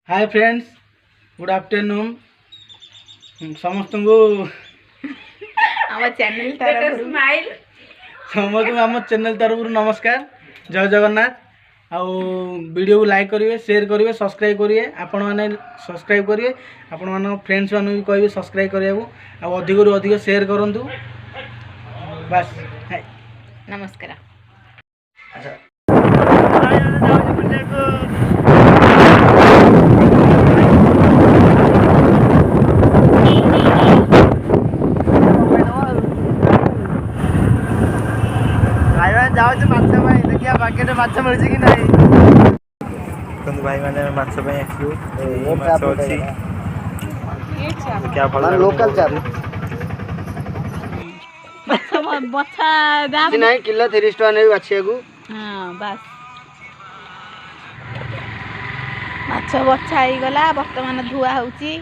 Hi friends, good afternoon समस्त को आम चैनल तरफ स्माइल समस्त आम चैनल तरफ नमस्कार। जय जगन्नाथ। आउ वीडियो को लाइक करेंगे, शेयर करेंगे, सब्सक्राइब करेंगे। आपण मैंने सब्सक्राइब करेंगे, आपण मान फ्रेंड्स मान भी कहे सब्सक्राइब करने अधिक रु अधिक शेयर करूँ। बस हाय नमस्कार। जाऊँ माछ देखिए बाकेट माछ मिलूँ कि नहीं। भाई मैंने माछ माछ अच्छी क्या फल लोकल चार बछा नहीं किलो 30 टका नहीं बाछिया को। हाँ बस माछ बछा ही गला वर्तमान धुआ होची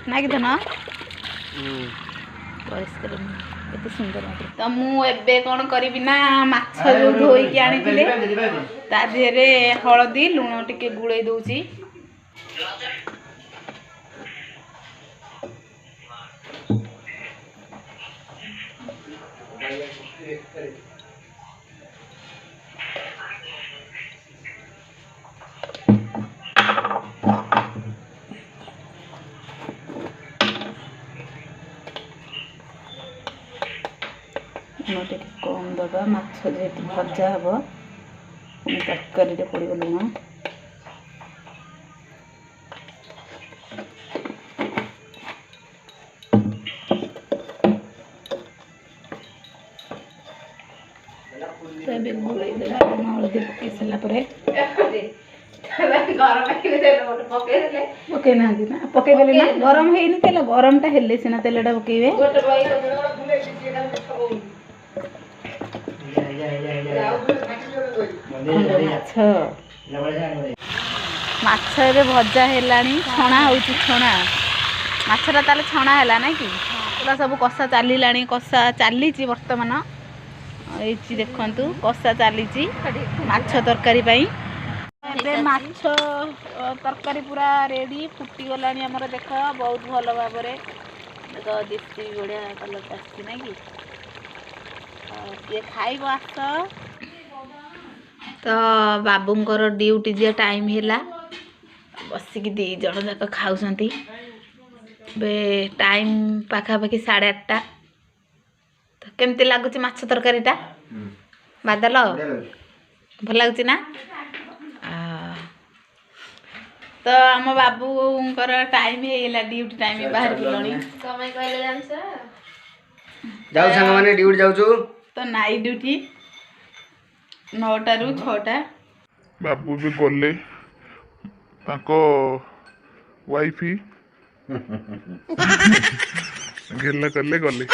ना कि धन परिष्कार केते सुंदर मते। तो मु एबे कोन करबी ना माछ जो धोई के आनी थिले ता देहरे हळदी लूण टिके गुळै दउची। लूण कम दबा माछ जेहेतु भजा हम तरकारी पड़ो लुण। हलदी पकई सारा पकई ना पकईदे ना गरम है तेल गरमटा हेले सीना तेलटा पकईबे। माछ भजा है छणा हो छणा माछटा ताले छणा है ना कि पूरा सब कषा चलानी कषा चली बर्तमान ये देखु कषा चली माछ तरकारी माछ तरकारी पूरा रेडी फुटी गला आमर देख बहुत भल भाव देख दिखती बढ़िया कलर आसी ना कि सी खाइब आस। तो बाबूंकर ड्यूटी जे टाइम है बसिक दी जन जाक खाऊँ बे टाइम पाखापाखि 8:30। तो केमती लगुच माछ तरकारीटा बादल भल लगुच ना। तो आम बाबूंकर टाइम है ड्यूटी टाइम बाहर बुलानी समय कहले जानछ जाऊ संग माने ड्यूटी जाऊ तो नाइट ड्यूटी 9टा रु 6टा। बाबू भी गले वाइफ गेला कले गले।